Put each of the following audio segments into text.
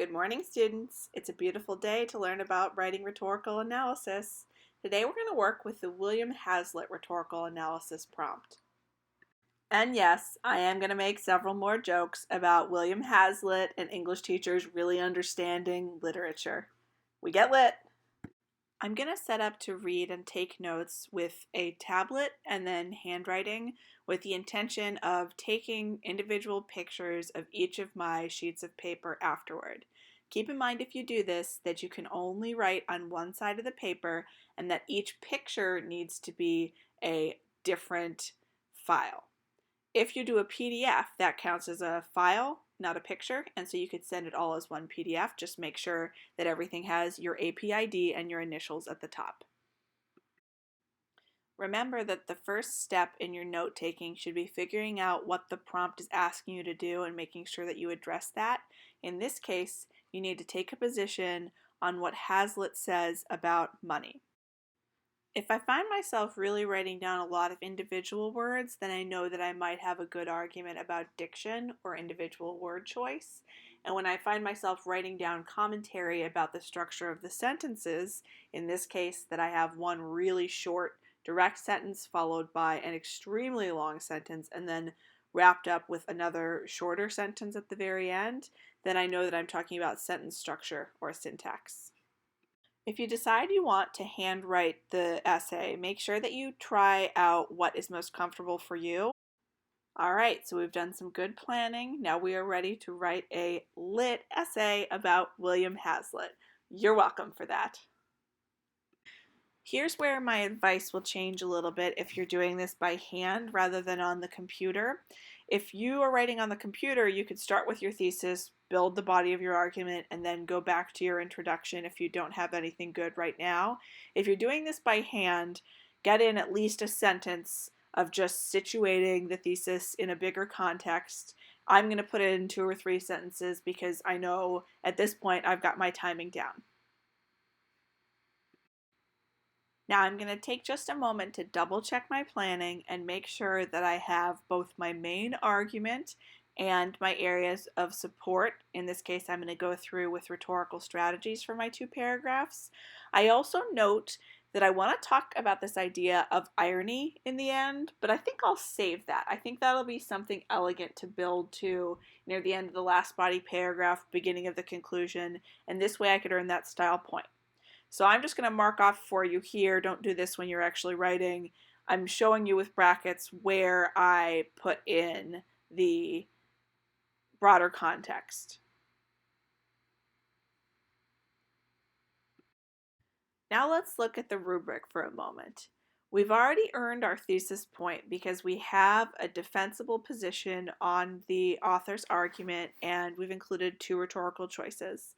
Good morning, students. It's a beautiful day to learn about writing rhetorical analysis. Today we're going to work with the William Hazlitt rhetorical analysis prompt. And yes, I am going to make several more jokes about William Hazlitt and English teachers really understanding literature. We get lit! I'm going to set up to read and take notes with a tablet and then handwriting with the intention of taking individual pictures of each of my sheets of paper afterward. Keep in mind if you do this that you can only write on one side of the paper and that each picture needs to be a different file. If you do a PDF, that counts as a file, not a picture, and so you could send it all as one PDF. Just make sure that everything has your APID and your initials at the top. Remember that the first step in your note-taking should be figuring out what the prompt is asking you to do and making sure that you address that. In this case, you need to take a position on what Hazlitt says about money. If I find myself really writing down a lot of individual words, then I know that I might have a good argument about diction or individual word choice. And when I find myself writing down commentary about the structure of the sentences, in this case that I have one really short direct sentence followed by an extremely long sentence and then wrapped up with another shorter sentence at the very end, then I know that I'm talking about sentence structure or syntax. If you decide you want to handwrite the essay, make sure that you try out what is most comfortable for you. All right, so we've done some good planning. Now we are ready to write a lit essay about William Hazlitt. You're welcome for that. Here's where my advice will change a little bit if you're doing this by hand rather than on the computer. If you are writing on the computer, you could start with your thesis, build the body of your argument, and then go back to your introduction if you don't have anything good right now. If you're doing this by hand, get in at least a sentence of just situating the thesis in a bigger context. I'm going to put it in 2 or 3 sentences because I know at this point I've got my timing down. Now I'm going to take just a moment to double check my planning and make sure that I have both my main argument and my areas of support. In this case, I'm going to go through with rhetorical strategies for my 2 paragraphs. I also note that I want to talk about this idea of irony in the end, but I think I'll save that. I think that'll be something elegant to build to near the end of the last body paragraph, beginning of the conclusion, and this way I could earn that style point. So I'm just going to mark off for you here. Don't do this when you're actually writing. I'm showing you with brackets where I put in the broader context. Now let's look at the rubric for a moment. We've already earned our thesis point because we have a defensible position on the author's argument and we've included 2 rhetorical choices.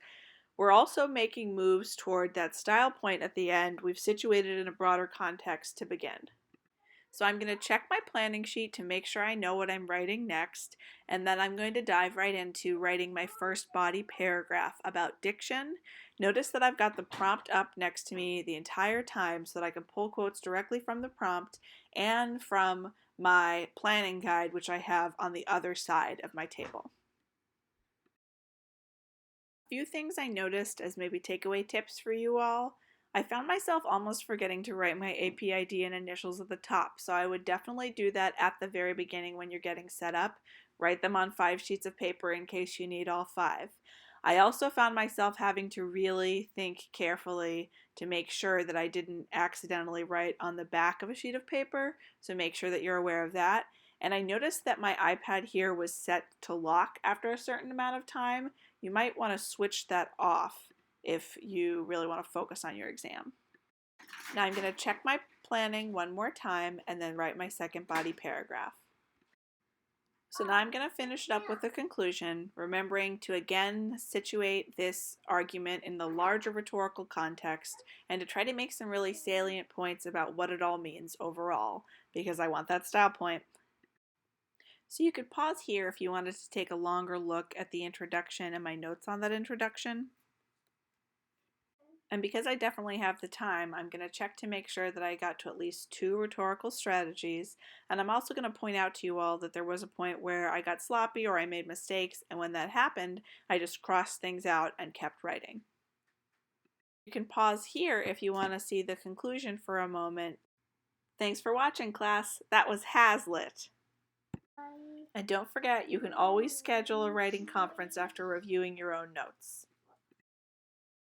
We're also making moves toward that style point at the end. We've situated in a broader context to begin. So I'm going to check my planning sheet to make sure I know what I'm writing next, and then I'm going to dive right into writing my first body paragraph about diction. Notice that I've got the prompt up next to me the entire time so that I can pull quotes directly from the prompt and from my planning guide, which I have on the other side of my table. Few things I noticed as maybe takeaway tips for you all. I found myself almost forgetting to write my APID and initials at the top, so I would definitely do that at the very beginning when you're getting set up. Write them on 5 sheets of paper in case you need all 5. I also found myself having to really think carefully to make sure that I didn't accidentally write on the back of a sheet of paper, so make sure that you're aware of that. And I noticed that my iPad here was set to lock after a certain amount of time. You might want to switch that off if you really want to focus on your exam. Now I'm going to check my planning one more time and then write my second body paragraph. So now I'm going to finish it up with a conclusion, remembering to again situate this argument in the larger rhetorical context and to try to make some really salient points about what it all means overall, because I want that style point. So you could pause here if you wanted to take a longer look at the introduction and my notes on that introduction. And because I definitely have the time, I'm going to check to make sure that I got to at least 2 rhetorical strategies. And I'm also going to point out to you all that there was a point where I got sloppy or I made mistakes, and when that happened, I just crossed things out and kept writing. You can pause here if you want to see the conclusion for a moment. Thanks for watching, class. That was Hazlitt. And don't forget, you can always schedule a writing conference after reviewing your own notes.